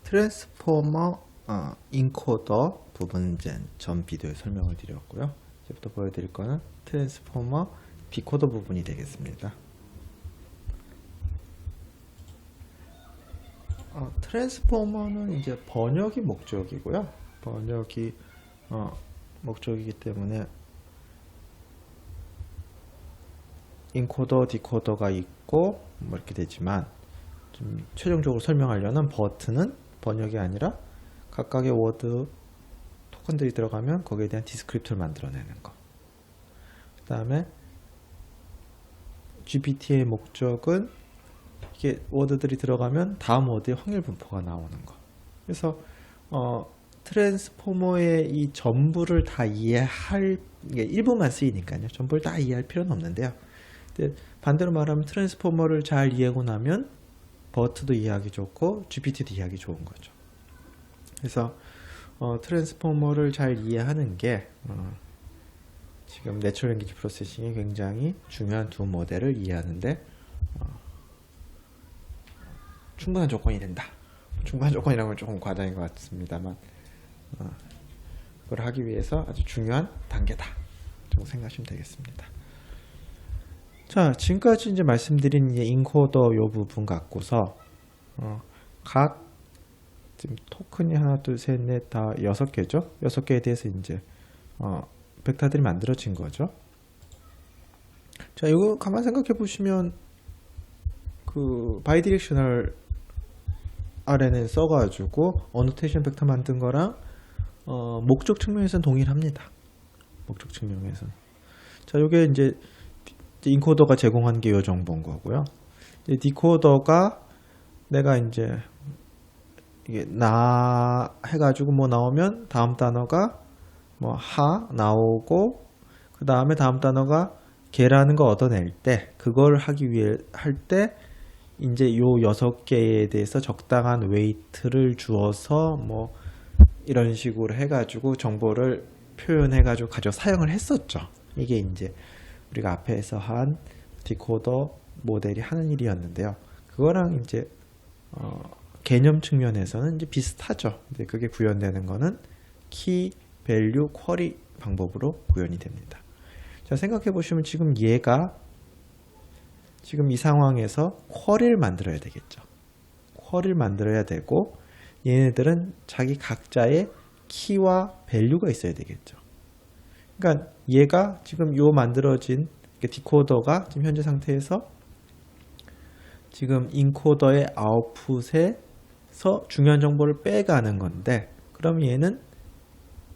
트랜스포머 인코더 부분젠 전 비디오에 설명을 드렸고요. 이제부터 보여드릴 거는 트랜스포머 디코더 부분이 되겠습니다. 트랜스포머는 이제 번역이 목적이고요. 번역이 목적이기 때문에 인코더, 디코더가 있고 뭐 이렇게 되지만 좀 최종적으로 설명하려는 버튼은 번역이 아니라 각각의 워드 토큰들이 들어가면 거기에 대한 디스크립터를 만들어내는 거. 그 다음에 GPT의 목적은 이게 워드들이 들어가면 다음 워드의 확률 분포가 나오는 거. 그래서 트랜스포머의 이 전부를 다 이해할, 이게 일부만 쓰이니까요. 전부를 다 이해할 필요는 없는데요. 근데 반대로 말하면 트랜스포머를 잘 이해하고 나면 버트도 이해하기 좋고 GPT도 이해하기 좋은 거죠. 그래서 트랜스포머를 잘 이해하는 게 지금 내추럴 랭귀지 프로세싱이 굉장히 중요한 두 모델을 이해하는데 충분한 조건이 된다. 충분한 조건이라고 하면 조금 과장인 것 같습니다만 그걸 하기 위해서 아주 중요한 단계다. 좀 생각하시면 되겠습니다. 자, 지금까지 이제 말씀드린 이제 인코더 요 부분 갖고서 각 지금 토큰이 하나, 둘, 셋, 넷, 다 6개죠. 6개에 대해서 이제 벡터들이 만들어진 거죠. 자, 이거 가만 생각해 보시면 그 바이디렉셔널 RNN 써가지고 어노테이션 벡터 만든 거랑 목적 측면에서는 동일합니다. 목적 측면에서는. 자, 요게 이제 인코더가 제공한 게 요 정보인 거고요. 디코더가 내가 이제 이게 나 해가지고 뭐 나오면 다음 단어가 뭐 하 나오고 그 다음에 다음 단어가 개라는 거 얻어낼 때 그걸 하기 위해 할 때 이제 요 6개에 대해서 적당한 웨이트를 주어서 뭐 이런 식으로 해가지고 정보를 표현해가지고 가져 사용을 했었죠. 이게 이제 우리가 앞에서 한 디코더 모델이 하는 일이었는데요. 그거랑 이제 개념 측면에서는 이제 비슷하죠. 근데 그게 구현되는 거는 키, 밸류, 쿼리 방법으로 구현이 됩니다. 자, 생각해 보시면 지금 얘가 지금 이 상황에서 쿼리를 만들어야 되겠죠. 쿼리를 만들어야 되고 얘네들은 자기 각자의 키와 밸류가 있어야 되겠죠. 그러니까 얘가 지금 요 만들어진 디코더가 지금 현재 상태에서 지금 인코더의 아웃풋에서 중요한 정보를 빼가는 건데 그럼 얘는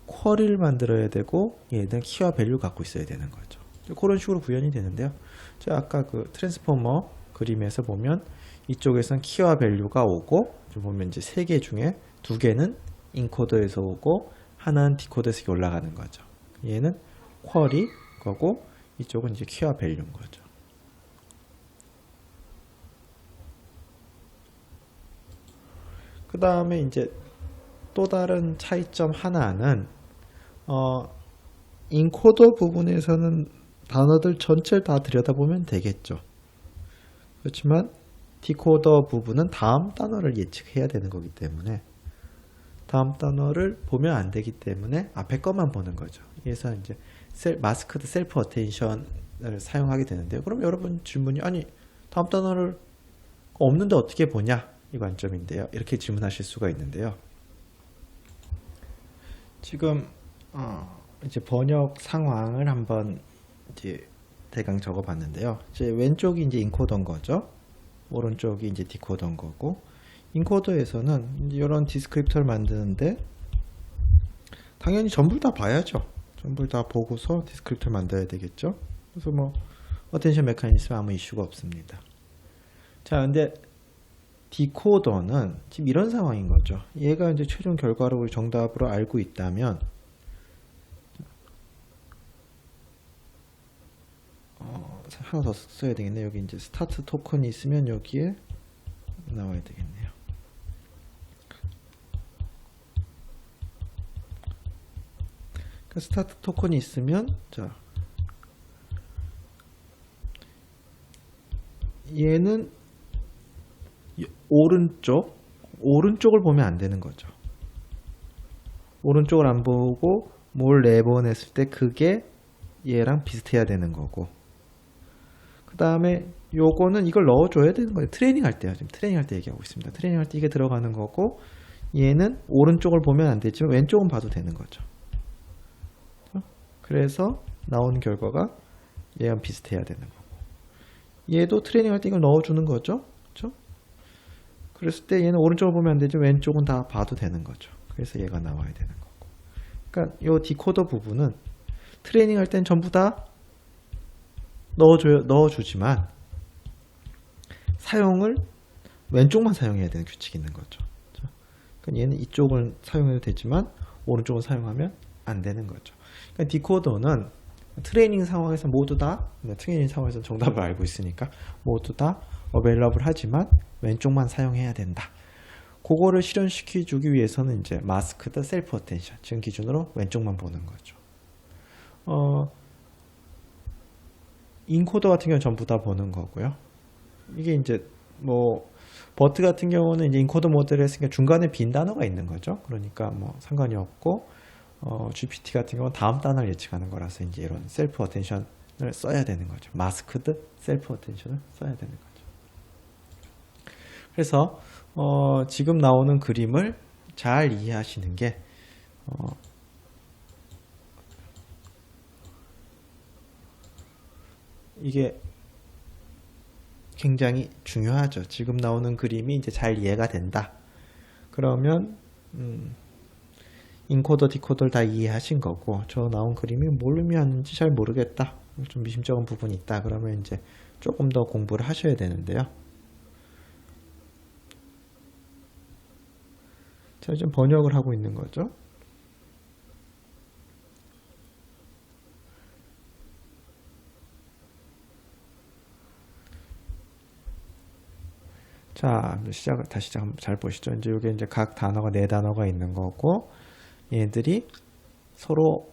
쿼리를 만들어야 되고 얘는 키와 밸류 갖고 있어야 되는 거죠. 그런 식으로 구현이 되는데요. 자, 아까 그 트랜스포머 그림에서 보면 이쪽에선 키와 밸류가 오고 보면 이제 3개 중에 2개는 인코더에서 오고 하나는 디코더에서 올라가는 거죠. 얘는 쿼리 거고 이쪽은 이제 키와 밸류인 거죠. 그 다음에 이제 또 다른 차이점 하나는 인코더 부분에서는 단어들 전체를 다 들여다보면 되겠죠. 그렇지만 디코더 부분은 다음 단어를 예측해야 되는 거기 때문에 다음 단어를 보면 안 되기 때문에 앞에 것만 보는 거죠. 그래서 이제 마스크드 셀프 어텐션을 사용하게 되는데요. 그럼 여러분 질문이 아니 다음 단어를 없는데 어떻게 보냐 이 관점인데요. 이렇게 질문하실 수가 있는데요. 지금 이제 번역 상황을 한번 이제 대강 적어봤는데요. 이제 왼쪽이 이제 인코더인 거죠. 오른쪽이 이제 디코더인 거고. 인코더에서는 이런 디스크립터를 만드는데 당연히 전부를 다 봐야죠. 전부를 다 보고서 디스크립터를 만들어야 되겠죠. 그래서 뭐 어텐션 메커니즘 아무 이슈가 없습니다. 자, 근데 디코더는 지금 이런 상황인 거죠. 얘가 이제 최종 결과를 우리 정답으로 알고 있다면 하나 더 써야 되겠네요. 여기 이제 스타트 토큰이 있으면 여기에 나와야 되겠네요. 그러니까 스타트 토큰이 있으면 자 얘는 오른쪽 오른쪽을 보면 안 되는 거죠. 오른쪽을 안 보고 뭘 내보냈을 때 그게 얘랑 비슷해야 되는 거고, 그 다음에 요거는 이걸 넣어줘야 되는 거예요. 트레이닝 할 때요. 지금 트레이닝 할 때 얘기하고 있습니다. 트레이닝 할 때 이게 들어가는 거고, 얘는 오른쪽을 보면 안 되지만 왼쪽은 봐도 되는 거죠. 그래서 나오는 결과가 얘랑 비슷해야 되는 거고, 얘도 트레이닝 할 때 이걸 넣어주는 거죠. 그렇죠? 그랬을 때 얘는 오른쪽을 보면 안 되지 왼쪽은 다 봐도 되는 거죠. 그래서 얘가 나와야 되는 거고. 그러니까 이 디코더 부분은 트레이닝 할 땐 전부 다 넣어주지만 사용을 왼쪽만 사용해야 되는 규칙이 있는 거죠. 그러니까 얘는 이쪽을 사용해도 되지만 오른쪽을 사용하면 안 되는 거죠. 그러니까 디코더는 트레이닝 상황에서 모두 다, 트레이닝 상황에서 정답을 알고 있으니까 모두 다 어베일러블 하지만 왼쪽만 사용해야 된다. 그거를 실현시켜 주기 위해서는 이제 마스크드 셀프 어텐션, 지금 기준으로 왼쪽만 보는 거죠. 인코더 같은 경우는 전부 다 보는 거고요. 이게 이제 뭐 버트 같은 경우는 이제 인코더 모델을 했으니까 중간에 빈 단어가 있는 거죠. 그러니까 뭐 상관이 없고, GPT 같은 경우는 다음 단어를 예측하는 거라서 이제 이런 셀프 어텐션을 써야 되는 거죠. 마스크드 셀프 어텐션을 써야 되는 거죠. 그래서 지금 나오는 그림을 잘 이해하시는 게 이게 굉장히 중요하죠. 지금 나오는 그림이 이제 잘 이해가 된다. 그러면 인코더, 디코더를 다 이해하신 거고, 저 나온 그림이 뭘 의미하는지 잘 모르겠다. 좀 미심쩍은 부분이 있다. 그러면 이제 조금 더 공부를 하셔야 되는데요. 자, 지금 번역을 하고 있는 거죠. 자, 다시 잘 보시죠. 이제 여기 이제 각 단어가 네 단어가 있는 거고, 얘들이 서로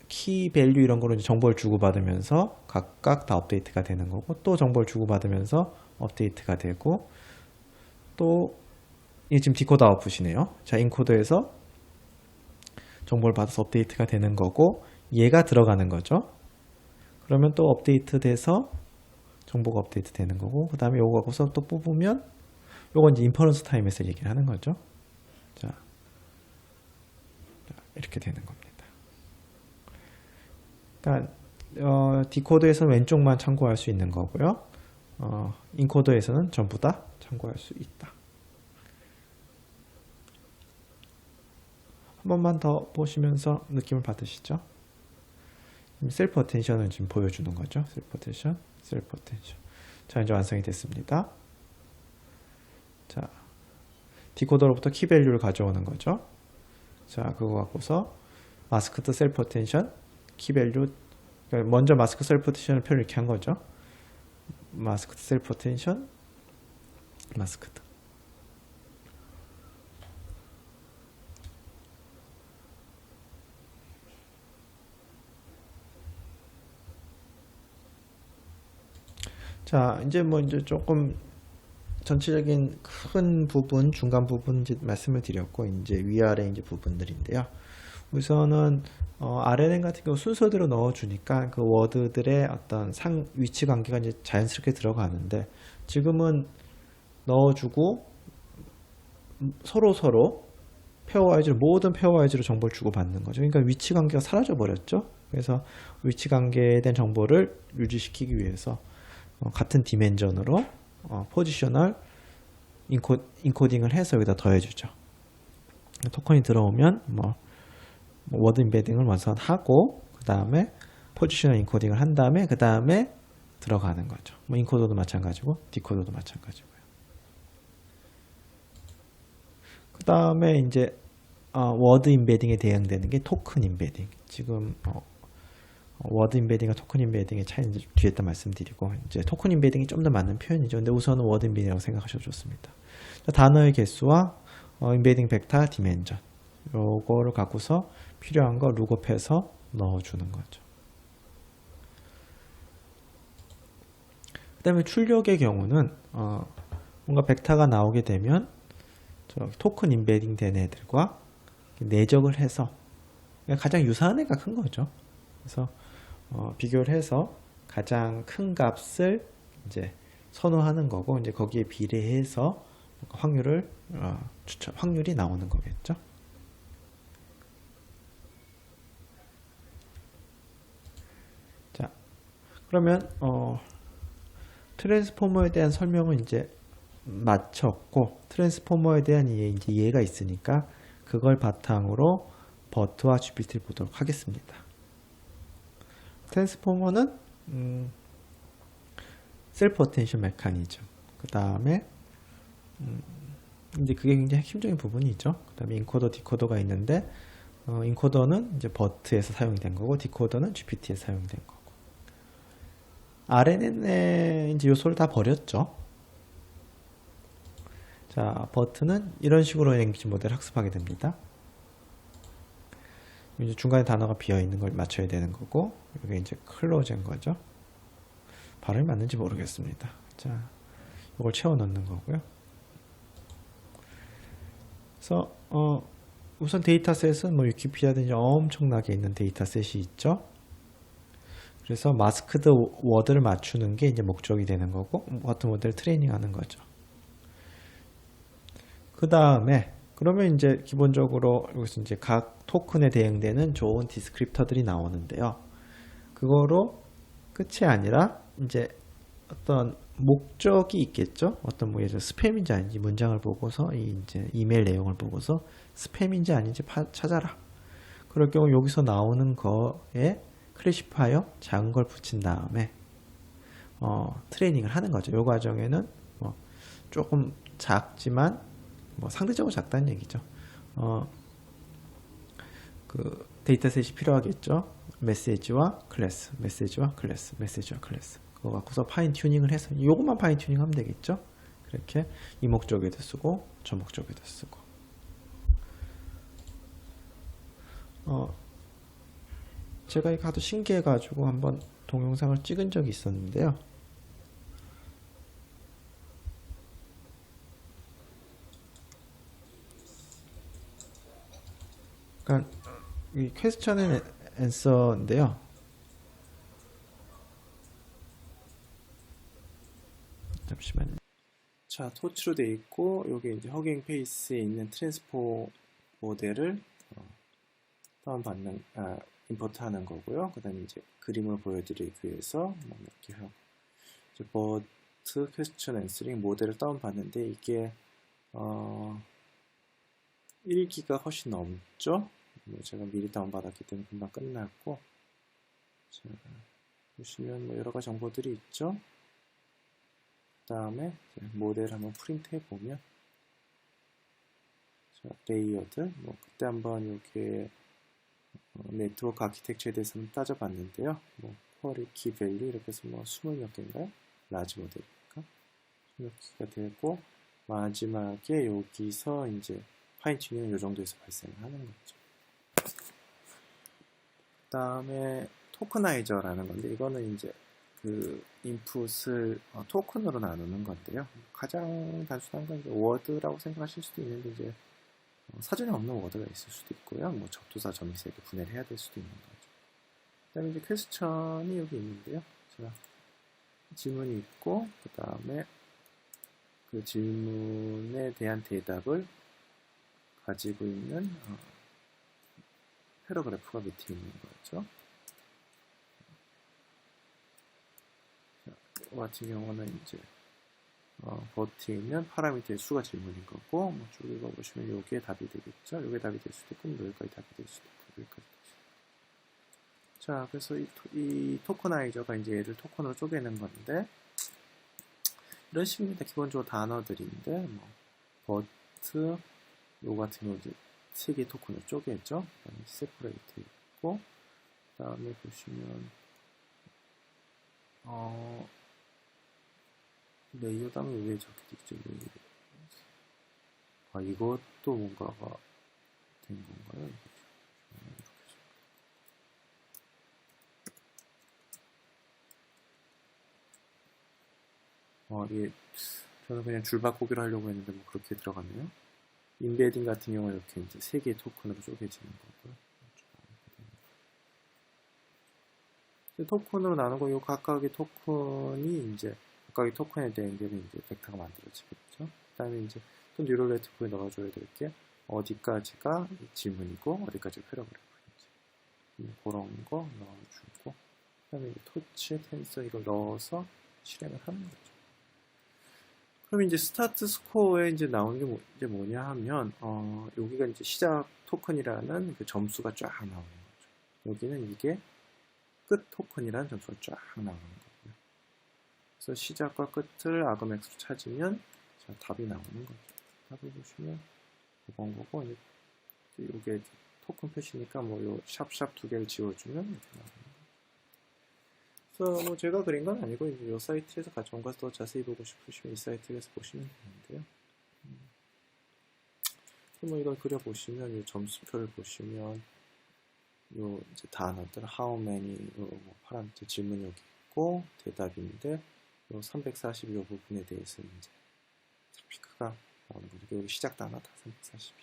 키 밸류 이런 거로 이제 정보를 주고받으면서 각각 다 업데이트가 되는 거고, 또 정보를 주고받으면서 업데이트가 되고, 또 이게 지금 디코더 아웃풋이네요. 자, 인코더에서 정보를 받아서 업데이트가 되는 거고, 얘가 들어가는 거죠. 그러면 또 업데이트 돼서 정보가 업데이트 되는 거고, 그 다음에 요거 하고서 또 뽑으면 요건 이제 인퍼런스 타임에서 얘기를 하는 거죠. 자, 이렇게 되는 겁니다. 그러니까 디코더에서는 왼쪽만 참고할 수 있는 거고요. 인코더에서는 전부 다 참고할 수 있다. 한 번만 더 보시면서 느낌을 받으시죠. 셀프 어텐션을 지금 보여주는 거죠. 셀프 어텐션, 셀프 어텐션. 자, 이제 완성이 됐습니다. 자, 디코더로부터 키 밸류를 가져오는 거죠. 자, 그거 갖고서 마스크드 셀프 어텐션, 키 밸류, 그러니까 먼저 마스크 셀프 어텐션을 표를 이렇게 한 거죠. 마스크드 셀프 어텐션, 마스크드. 자, 이제 뭐 이제 조금 전체적인 큰 부분, 중간 부분 이제 말씀을 드렸고, 이제 위아래 이제 부분들인데요. 우선은 RNN 같은 경우 순서대로 넣어주니까 그 워드들의 어떤 위치 관계가 이제 자연스럽게 들어가는데, 지금은 넣어주고 서로 페어와이즈로, 모든 페어와이즈로 정보를 주고받는 거죠. 그러니까 위치 관계가 사라져 버렸죠. 그래서 위치 관계에 대한 정보를 유지시키기 위해서 같은 디멘전으로 포지셔널 인코딩을 해서 여기다 더해주죠. 토큰이 들어오면 워드 임베딩을 완성하고, 그 다음에 포지셔널 인코딩을 한 다음에 그 다음에 들어가는 거죠. 인코더도 마찬가지고 디코더도 마찬가지고요. 그 다음에 이제 워드 임베딩에 대응되는 게 토큰 임베딩. 지금 워드 임베딩과 토큰 임베딩의 차이는 뒤에 또 말씀드리고, 이제 토큰 임베딩이 좀 더 맞는 표현이죠. 근데 우선은 워드 임베딩이라고 생각하셔도 좋습니다. 단어의 개수와 임베딩 벡터 디멘전, 요거를 갖고서 필요한 거 룩업해서 넣어주는 거죠. 그 다음에 출력의 경우는 뭔가 벡터가 나오게 되면 토큰 인베딩 된 애들과 내적을 해서 가장 유사한 애가 큰 거죠. 그래서 비교를 해서 가장 큰 값을 이제 선호하는 거고, 이제 거기에 비례해서 확률을 확률이 나오는 거겠죠. 자, 그러면 트랜스포머에 대한 설명은 이제 마쳤고, 트랜스포머에 대한 이제 이해가 있으니까 그걸 바탕으로 버트와 GPT를 보도록 하겠습니다. 트랜스포머는 셀프 어텐션 메커니즘, 그 다음에 이제 그게 굉장히 핵심적인 부분이죠. 그 다음에 인코더, 디코더가 있는데, 인코더는 이제 버트에서 사용된 거고, 디코더는 GPT에서 사용된 거고. RNN의 이제 요소를 다 버렸죠. 자, 버트는 이런 식으로 랭귀지 모델을 학습하게 됩니다. 이제 중간에 단어가 비어 있는 걸 맞춰야 되는 거고, 이게 이제 클로즈인 거죠. 발음이 맞는지 모르겠습니다. 자, 이걸 채워 넣는 거고요. 그래서 우선 데이터셋은 뭐 위키피디아든지 엄청나게 있는 데이터셋이 있죠. 그래서 마스크드 워드를 맞추는 게 이제 목적이 되는 거고, 버트 모델 트레이닝하는 거죠. 그 다음에 그러면 이제 기본적으로 여기서 이제 각 토큰에 대응되는 좋은 디스크립터들이 나오는데요. 그거로 끝이 아니라 이제 어떤 목적이 있겠죠. 어떤 뭐 예를 들어 스팸인지 아닌지 문장을 보고서 이제 이메일 내용을 보고서 스팸인지 아닌지 찾아라. 그럴 경우 여기서 나오는 거에 클래시파이어 작은 걸 붙인 다음에 트레이닝을 하는 거죠. 이 과정에는 뭐 조금 작지만 뭐 상대적으로 작다는 얘기죠. 그 데이터셋이 필요하겠죠. 메시지와 클래스, 메시지와 클래스, 메시지와 클래스. 그거 갖고서 파인 튜닝을 해서 요것만 파인 튜닝하면 되겠죠. 그렇게 이 목적에도 쓰고 저 목적에도 쓰고. 제가 이거 하도 신기해가지고 한번 동영상을 찍은 적이 있었는데요. 그러니까 이 퀘스천 앤 앤서인데요. 잠시만요. 자, 토치로 돼 있고 여기 이제 허깅 페이스에 있는 트랜스포 모델을 다운받는 임포트하는 거고요. 그다음에 이제 그림을 보여드리기 위해서 이렇게 하고 이제 버트 퀘스천 앤서링 모델을 다운받는데 이게 1기가 훨씬 넘죠. 제가 미리 다운받았기 때문에 금방 끝났고, 자, 보시면 뭐 여러가지 정보들이 있죠. 그 다음에 모델 한번 프린트 해보면, 자, 레이어드, 뭐 그때 한번 이렇게 네트워크 아키텍처에 대해서는 따져봤는데요. 뭐 쿼리 키 밸류 이렇게 해서 뭐 20몇 개인가요? 라지 모델이니까 20몇 개가 되고, 마지막에 여기서 이제 파인 튜닝은 이 정도에서 발생을 하는 거죠. 그 다음에 토크나이저라는 건데, 이거는 이제 그 인풋을 토큰으로 나누는 건데요. 가장 단순한 건 이제 워드라고 생각하실 수도 있는데, 이제 사전에 없는 워드가 있을 수도 있고요. 뭐 접두사, 점에서 이렇게 분해를 해야 될 수도 있는 거죠. 그 다음에 이제 퀘스천이 여기 있는데요. 자, 질문이 있고, 그 다음에 그 질문에 대한 대답을 가지고 있는 패러그래프가 밑에 있는 거죠. 자, 이 같은 경우는 이제 버트에 있는 파라미터의 수가 질문인 거고, 뭐 쭉 읽어보시면 요게 답이 되겠죠. 요게 답이 될 수도 있고, 여기까지 답이 될 수도 있고, 여기까지 될 수도 있고. 자, 그래서 이 토커나이저가 이제 얘를 토큰으로 쪼개는 건데, 이런 식입니다. 기본적으로 단어들인데, 뭐 버트, 요 같은 경우 이제 3개의 토큰을 쪼개죠. 그 다음에 세퍼레이트 있고, 그 다음에 보시면 레이어 다음에 왜 저렇게 되죠? 이것도 뭔가가 된 건가요? 이게 저는 그냥 줄바꾸기로 하려고 했는데 뭐 그렇게 들어갔네요. 인베딩 같은 경우는 이렇게 이제 3개의 토큰으로 쪼개지는 거고요. 토큰으로 나누고 이 각각의 토큰이 이제 각각의 토큰에 대한 이제 벡터가 만들어지겠죠. 그 다음에 이제 또 뉴럴 네트워크에 넣어줘야 될 게 어디까지가 질문이고 어디까지가 패러그래프인지 그런 거 넣어주고 그 다음에 토치, 텐서 이걸 넣어서 실행을 하는 거죠. 그럼 이제 스타트 스코어에 이제 나오는 게 이제 뭐냐 하면 여기가 이제 시작 토큰이라는 그 점수가 쫙 나오는 거죠. 여기는 이게 끝 토큰이라는 점수가 쫙 나오는 거고요. 그래서 시작과 끝을 아그맥스로 찾으면 자, 답이 나오는 거죠. 답을 보시면 이건 거고 이게 토큰 표시니까 뭐 요 샵샵 2개를 지워주면 이렇게 나오는 거죠. 그래서 뭐 제가 그린 건 아니고 이 사이트에서 가져온 것을 더 자세히 보고 싶으시면 이 사이트에서 보시면 되는데요. 뭐 이걸 그려보시면 이 점수표를 보시면 요 이제 단어들 how many 뭐 파라미터 질문이 여기 있고 대답인데 요 340 요 부분에 대해서 이제 피크가 나오는 거죠. 여기 시작 단어 다 340.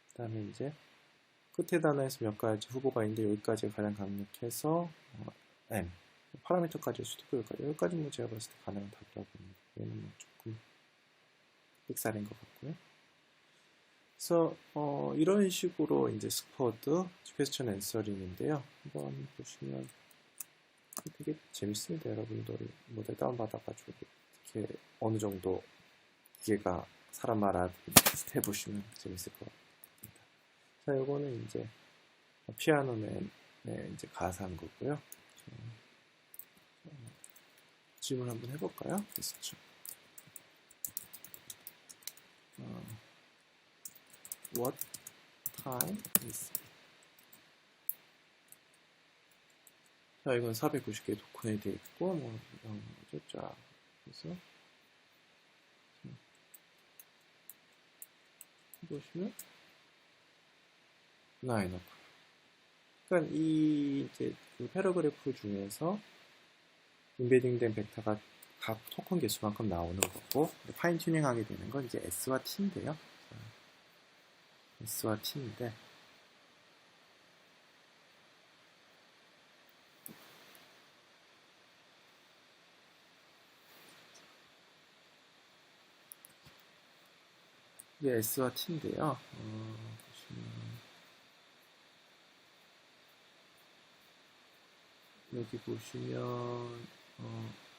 그다음에 이제 끝에 단어에서 몇 가지 후보가 있는데 여기까지가 가장 강력해서 m 파라미터까지 수도 있고 여기까지 뭐 제가 봤을 때 가능한 답이라고 봅니다. 얘는 뭐 조금 삑살인 것 같고요. 그래서 이런 식으로 이제 스쿼드 퀘스천 앤서링인데요. 한번 보시면 되게 재밌습니다. 여러분들 모델 다운받아가지고 이렇게 어느 정도 기계가 사람 말 알아듣는 해보시면 재밌을 것 같습니다. 자, 요거는 이제 피아노맨의 이제 가사한 거고요. 질문 한번 해볼까요? 퀘스천. What time is it? 자, 이건 490개 토큰에 되어 있고, 뭐, 이런 거죠. 쫙. 그래서, 보시면, 9 o'clock. 그러니까 이, 이제, 그 패러그래프 중에서, 인베딩된 벡터가 각 토큰 개수만큼 나오는 거고, 파인 튜닝 하게 되는 건 이제 S와 T인데요. S와 T인데, 이게 S와 T인데요. 보시면, 여기 보시면,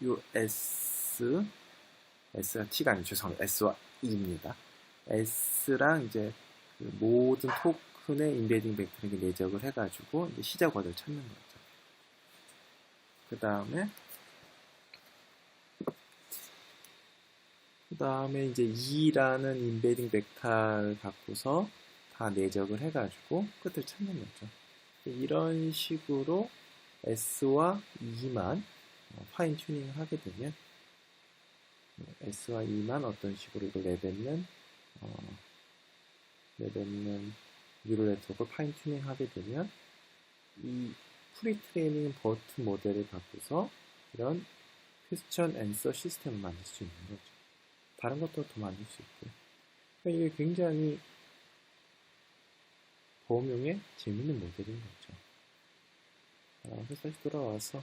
요 S가 T가 아니죠. 죄송합니다. S와 E입니다. S랑 이제 그 모든 토큰의 인베딩 벡터를 내적을 해가지고 이제 시작 워드를 찾는 거죠. 그 다음에 이제 E라는 인베딩 벡터를 갖고서 다 내적을 해가지고 끝을 찾는 거죠. 이런 식으로 S와 E만 파인 튜닝을 하게 되면 S와 E만 어떤 식으로 이걸 내뱉는 뉴럴 네트워크를 파인 튜닝 하게 되면 이 프리트레이닝 버튼 모델을 갖고서 이런 퀘스천 앤서 시스템을 만들 수 있는 거죠. 다른 것도 더 만들 수 있고요. 그러니까 이게 굉장히 범용의 재밌는 모델인 거죠. 그래서 다시 돌아와서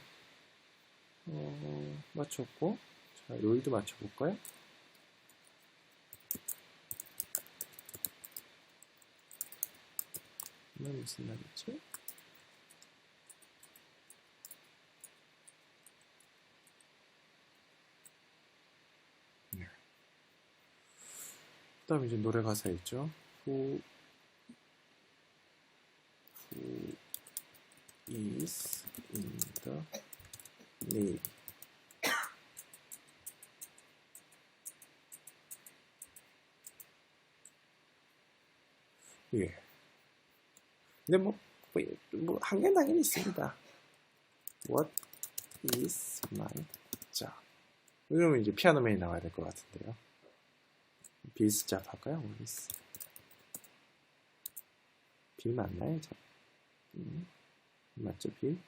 맞췄고, 자, 여기도 맞춰볼까요? 이건 무슨 말이지? 그 다음에 이제 노래 가사 있죠. Who is in the navy? 예. 근데 뭐 한계는 당연히 있습니다. What is my job? 이러면 이제 피아노맨이 나와야 될 것 같은데요. 빌스 잡 할까요? What is? 빌 맞나요? 맞죠, 빌?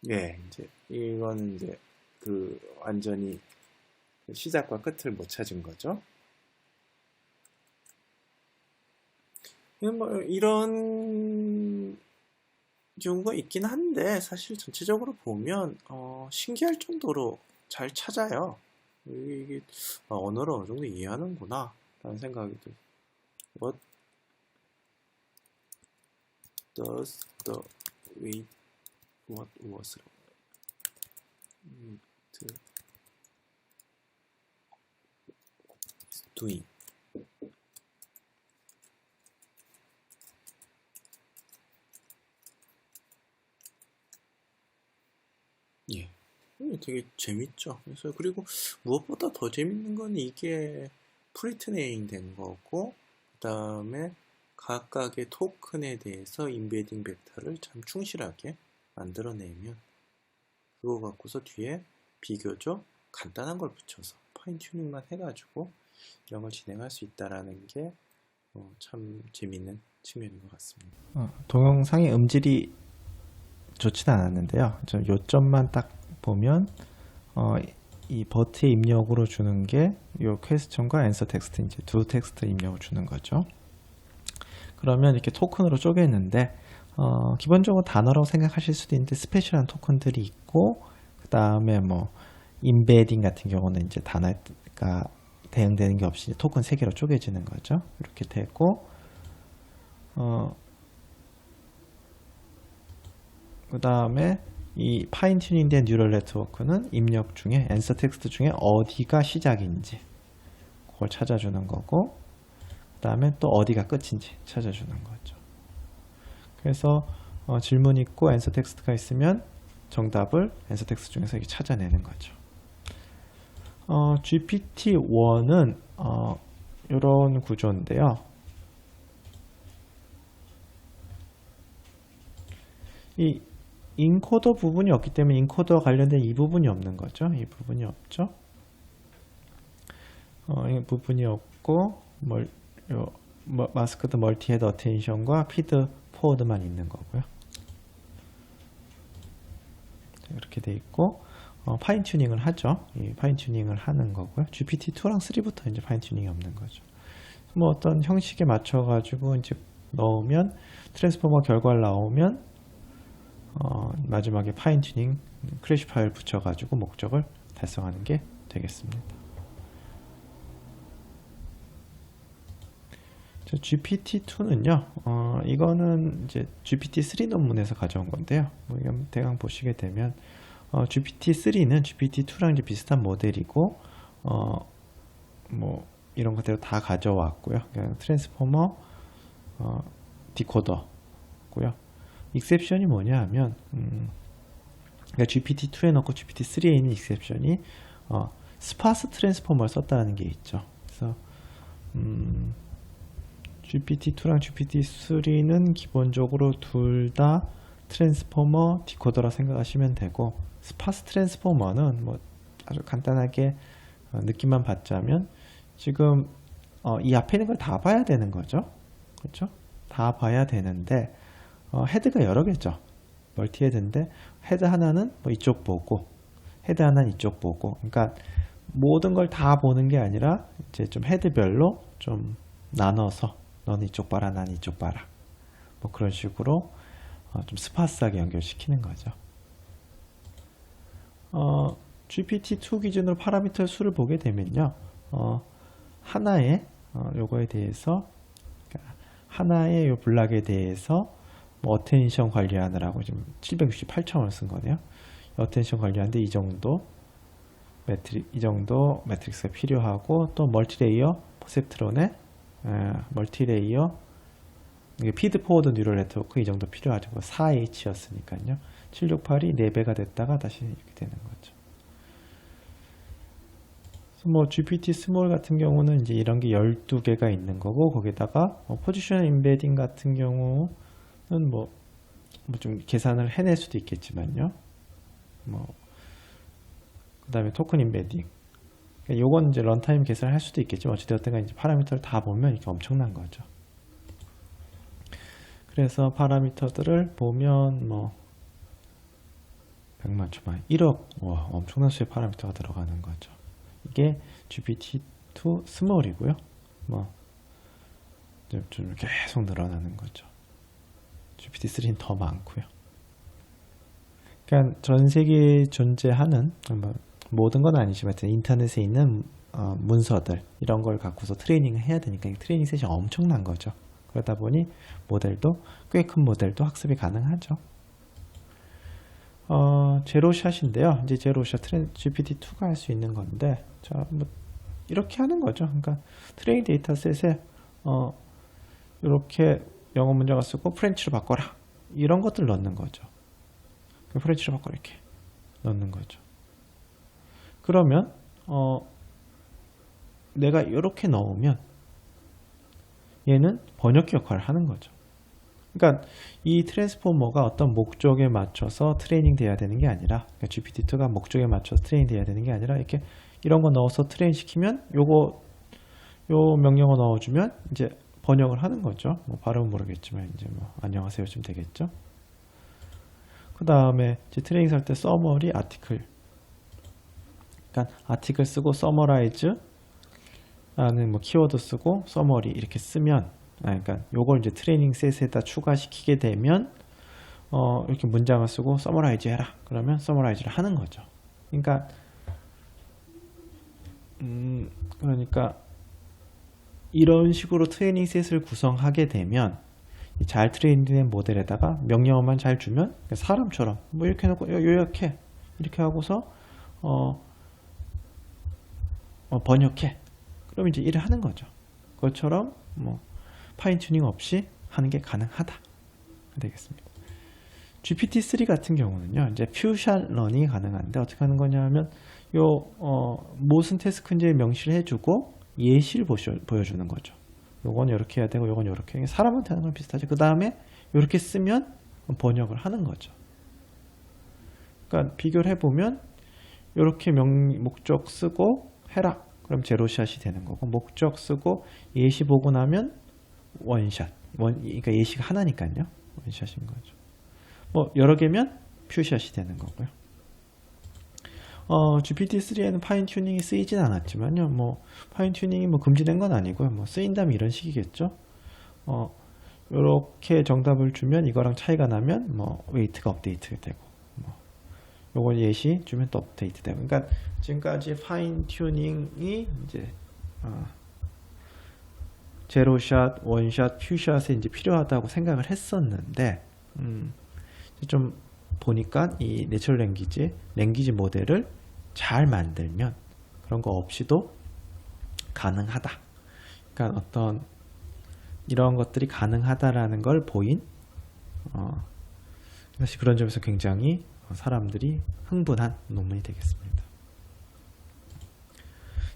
예, 이제 이거는 이제 그 완전히 시작과 끝을 못 찾은 거죠. 뭐 이런 경우가 있긴 한데 사실 전체적으로 보면 신기할 정도로 잘 찾아요. 이게 언어를 어느 정도 이해하는구나 라는 생각이 들어요. What does the wait what was it doing? 예. 되게 재밌죠. 그래서 그리고 무엇보다 더 재밌는 건 이게 프리트레인 된 거고, 그 다음에 각각의 토큰에 대해서 인베딩 벡터를 참 충실하게 만들어내면 그거 갖고서 뒤에 비교적 간단한 걸 붙여서 파인 튜닝만 해가지고 이런 걸 진행할 수 있다라는 게 참 재밌는 측면인 것 같습니다. 동영상의 음질이 좋진 않았는데요. 좀 요점만 딱 보면 이 버트의 입력으로 주는 게 이 퀘스천과 앤서 텍스트 이제 두 텍스트 입력을 주는 거죠. 그러면 이렇게 토큰으로 쪼개는데 기본적으로 단어라고 생각하실 수도 있는데 스페셜한 토큰들이 있고 그 다음에 뭐 인베딩 같은 경우는 이제 단어가 대응되는 게 없이 토큰 3개로 쪼개지는 거죠. 이렇게 되고 그 다음에 이 파인 튜닝된 뉴럴 네트워크는 입력 중에 앤서 텍스트 중에 어디가 시작인지 그걸 찾아주는 거고 그 다음에 또 어디가 끝인지 찾아주는 거죠. 그래서 질문 있고 앤서 텍스트가 있으면 정답을 앤서 텍스트 중에서 이렇게 찾아내는 거죠. GPT-1은 이런 구조인데요. 이 인코더 부분이 없기 때문에 인코더와 관련된 이 부분이 없는 거죠. 이 부분이 없죠. 이 부분이 없고 마스크드 멀티헤드 어텐션과 피드 포워드만 있는 거고요. 이렇게 돼 있고 파인 튜닝을 하죠. 이 파인 튜닝을 하는 거고요. GPT-2랑 3부터 이제 파인 튜닝이 없는 거죠. 뭐 어떤 형식에 맞춰 가지고 이제 넣으면 트랜스포머 결과를 나오면 마지막에 파인 튜닝 크래시 파일 붙여 가지고 목적을 달성하는 게 되겠습니다. GPT-2는요, 이거는 이제 GPT-3 논문에서 가져온 건데요. 뭐 대강 보시게 되면, GPT-3는 GPT-2랑 이제 비슷한 모델이고, 뭐, 이런 것들을 다 가져왔고요. 그냥 트랜스포머, 디코더고요. 익셉션이 뭐냐 하면, 그러니까 GPT-2에 넣고 GPT-3에 있는 익셉션이, 스파스 트랜스포머를 썼다는 게 있죠. 그래서, GPT-2랑 GPT-3는 기본적으로 둘 다 트랜스포머 디코더라 생각하시면 되고 스파스 트랜스포머는 뭐 아주 간단하게 느낌만 받자면 지금 이 앞에 있는 걸 다 봐야 되는 거죠. 그렇죠? 다 봐야 되는데 헤드가 여러 개죠. 멀티 헤드인데 헤드 하나는 뭐 이쪽 보고 헤드 하나는 이쪽 보고 그러니까 모든 걸 다 보는 게 아니라 이제 좀 헤드별로 좀 나눠서 너는 이쪽 봐라, 난 이쪽 봐라. 뭐 그런 식으로 좀 스파스하게 연결시키는 거죠. GPT-2 기준으로 파라미터 수를 보게 되면요. 하나의 요거에 대해서 그러니까 하나의 요 블락에 대해서 뭐 어텐션 관리하느라고 지금 768점을 쓴 거네요. 어텐션 관리하는데 이 정도 매트릭스가 필요하고 또 멀티레이어 퍼셉트론에 멀티레이어 피드 포워드 뉴럴 네트워크 이 정도 필요하죠. 4H였으니까요. 768이 4배가 됐다가 다시 이렇게 되는 거죠. 뭐 GPT 스몰 같은 경우는 이제 이런 게 12개가 있는 거고 거기다가 포지션 인베딩 같은 경우는 뭐 좀 계산을 해낼 수도 있겠지만요. 그 다음에 토큰 인베딩 요건 이제 런타임 계산을 할 수도 있겠지만 어찌되었든 이제 파라미터를 다 보면 이게 엄청난 거죠. 그래서 파라미터들을 보면 뭐 100만 초만 1억 와, 엄청난 수의 파라미터가 들어가는 거죠. 이게 GPT-2 스몰이고요. 뭐 좀 계속 늘어나는 거죠. GPT-3는 더 많고요. 그러니까 전 세계에 존재하는 뭐 모든 건 아니지만 인터넷에 있는 문서들 이런 걸 갖고서 트레이닝을 해야 되니까 트레이닝 셋이 엄청난 거죠. 그러다 보니 모델도 꽤 큰 모델도 학습이 가능하죠. 제로샷인데요. 이제 제로샷 GPT-2가 할 수 있는 건데, 자, 뭐 이렇게 하는 거죠. 그러니까 트레이닝 데이터셋에 이렇게 영어 문장을 쓰고 프렌치로 바꿔라 이런 것들 넣는 거죠. 프렌치로 바꿔라 이렇게 넣는 거죠. 그러면 내가 이렇게 넣으면 얘는 번역 역할을 하는 거죠. 그러니까 이 트랜스포머가 어떤 목적에 맞춰서 트레이닝 돼야 되는 게 아니라, 그러니까 GPT-2가 목적에 맞춰서 트레이닝 돼야 되는 게 아니라 이렇게 이런 거 넣어서 트레인 시키면 요 명령어 넣어주면 이제 번역을 하는 거죠. 뭐 발음은 모르겠지만 이제 뭐 안녕하세요 좀 되겠죠. 그 다음에 이제 트레이닝 할 때 서머리 아티클, 그러니까 아티클 쓰고 서머라이즈 라는 뭐 키워드 쓰고 서머리 이렇게 쓰면, 그러니까 요걸 이제 트레이닝 셋에다 추가시키게 되면 이렇게 문장을 쓰고 서머라이즈 해라 그러면 서머라이즈를 하는 거죠. 그러니까 이런 식으로 트레이닝 셋을 구성하게 되면 잘 트레이닝된 모델에다가 명령어만 잘 주면 사람처럼 뭐 이렇게 해놓고 요약해 이렇게 하고서 번역해 그럼 이제 일을 하는 거죠. 그것처럼 뭐 파인 튜닝 없이 하는 게 가능하다 되겠습니다. GPT-3 같은 경우는요, 이제 퓨샷 러닝이 가능한데 어떻게 하는 거냐면 무슨 태스크인지 명시를 해주고 예시를 보여주는 거죠. 요건 이렇게 해야 되고 요건 이렇게 사람한테 하는 건 비슷하죠. 그 다음에 이렇게 쓰면 번역을 하는 거죠. 그러니까 비교를 해보면 이렇게 목적 쓰고 해라 그럼 제로샷이 되는 거고, 목적 쓰고 예시 보고 나면 원샷, 그러니까 예시가 하나니까요 원샷인 거죠. 뭐 여러 개면 퓨샷이 되는 거고요. GPT-3에는 파인 튜닝이 쓰이진 않았지만요. 뭐 파인 튜닝이 뭐 금지된 건 아니고요. 뭐 쓰인다면 이런 식이겠죠. 이렇게 정답을 주면 이거랑 차이가 나면 뭐 웨이트가 업데이트 되고, 뭐 요거 예시 주면 또 업데이트 되고. 그러니까 지금까지 파인 튜닝이 이제 제로샷, 원샷, 퓨샷에 이제 필요하다고 생각을 했었는데 좀 보니까 이 내추럴 랭귀지 모델을 잘 만들면 그런 거 없이도 가능하다. 그러니까 어떤 이런 것들이 가능하다라는 걸 보인 사실 그런 점에서 굉장히 사람들이 흥분한 논문이 되겠습니다.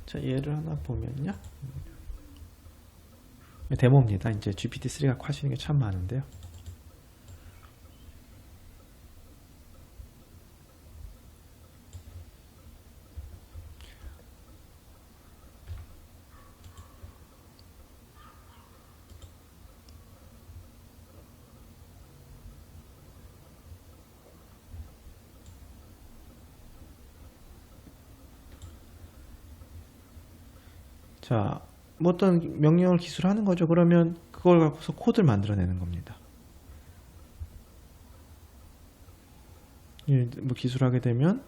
자, 예를 하나 보면요. 데모입니다. 이제 GPT-3가 할 수 있는 게 참 많은데요. 자, 뭐 어떤 명령을 기술하는 거죠. 그러면 그걸 갖고서 코드를 만들어내는 겁니다. 뭐 기술하게 되면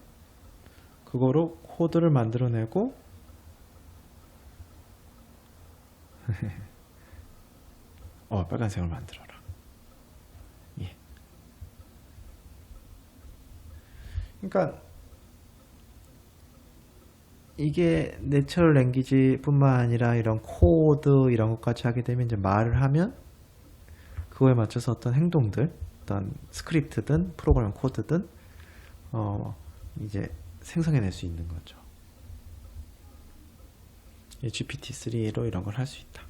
그거로 코드를 만들어내고 빨간색을 만들어라. 예. 그러니까 이게 내추럴 랭귀지 뿐만 아니라 이런 코드 이런 것까지 하게 되면 이제 말을 하면 그거에 맞춰서 어떤 행동들, 어떤 스크립트든 프로그램 코드든 이제 생성해낼 수 있는 거죠. GPT-3로 이런 걸 할 수 있다.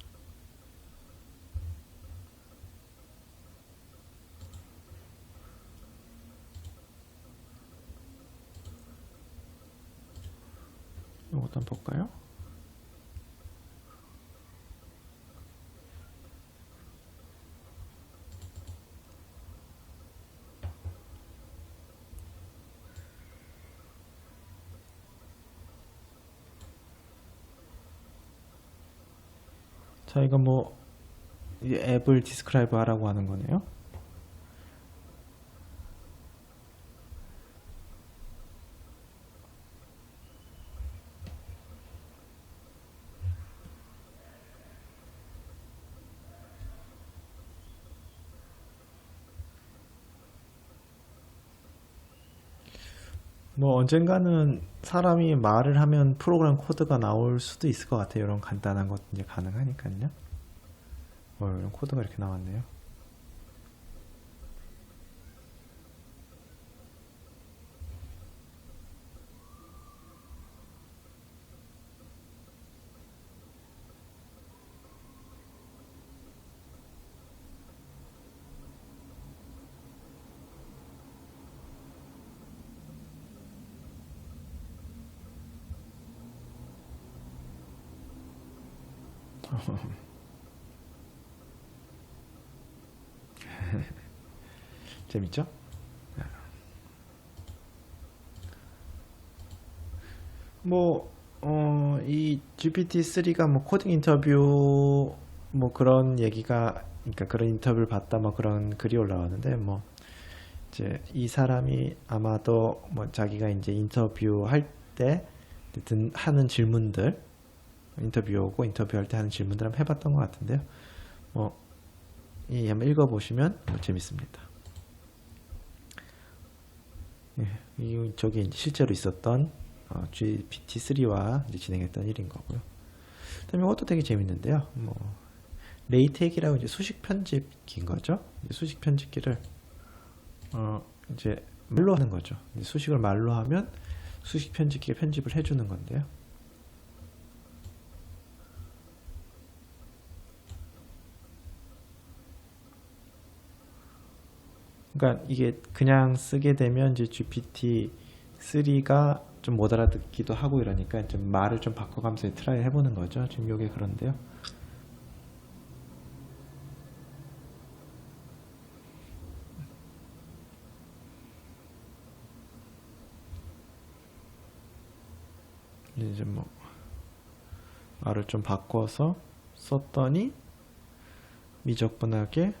이것도 한번 볼까요? 자, 이거 뭐 이 앱을 디스크라이브 하라고 하는 거네요. 뭐 언젠가는 사람이 말을 하면 프로그램 코드가 나올 수도 있을 것 같아요. 이런 간단한 것 이제 가능하니까요. 이런 코드가 이렇게 나왔네요. 재밌죠? 뭐, 이 GPT-3가 뭐 코딩 인터뷰 뭐 그런 얘기가, 그러니까 그런 인터뷰를 봤다 뭐 그런 글이 올라왔는데, 뭐 이제 이 사람이 아마도 뭐 자기가 이제 인터뷰 할 때 하는 질문들, 인터뷰 오고 인터뷰할 때 하는 질문들 한번 해봤던 것 같은데요. 뭐, 이 한번 읽어보시면 뭐 재밌습니다. 예, 저게 이제 실제로 있었던 GPT-3와 진행했던 일인 거고요. 그다음에 이것도 되게 재밌는데요. 뭐 레이텍이라고 이제 수식 편집기인 거죠. 수식 편집기를 이제 말로 하는 거죠. 이제 수식을 말로 하면 수식 편집기가 편집을 해주는 건데요. 그러니까 이게 그냥 쓰게 되면 이제 GPT-3가 좀 못 알아듣기도 하고 이러니까 좀 말을 좀 바꿔가면서 트라이 해보는 거죠. 지금 요게 그런데요. 이제 뭐 말을 좀 바꿔서 썼더니 미적분하게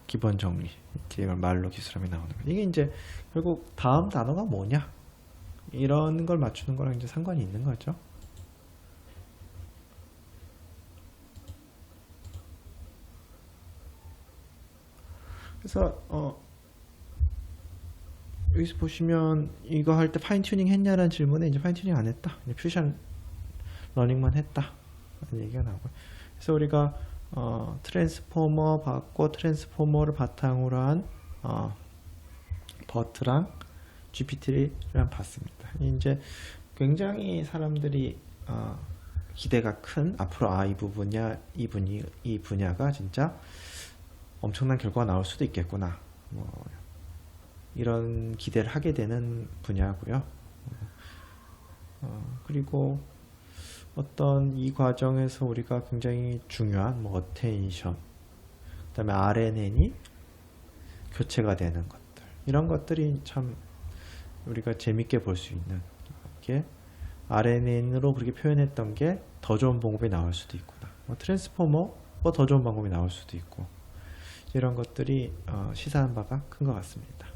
기본 정리 이렇게 말로 기술함이 나오는 거예요. 이게 이제 결국 다음 단어가 뭐냐 이런 걸 맞추는 거랑 이제 상관이 있는 거죠. 그래서 여기서 보시면 이거 할 때 파인 튜닝 했냐라는 질문에 이제 파인 튜닝 안 했다. 이제 퓨전 러닝만 했다. 라는 얘기가 나오고요. 그래서 우리가 트랜스포머 받고 트랜스포머를 바탕으로 한 버트랑 GPT를 봤습니다. 이제 굉장히 사람들이 기대가 큰 앞으로 이 분야가 진짜 엄청난 결과가 나올 수도 있겠구나. 뭐 이런 기대를 하게 되는 분야고요. 그리고 어떤 이 과정에서 우리가 굉장히 중요한 뭐 어텐션, 그다음에 RNN이 교체가 되는 것들, 이런 것들이 참 우리가 재밌게 볼 수 있는 게 RNN으로 그렇게 표현했던 게 더 좋은 방법이 나올 수도 있구나. 뭐 트랜스포머 더 좋은 방법이 나올 수도 있고 이런 것들이 시사한 바가 큰 것 같습니다.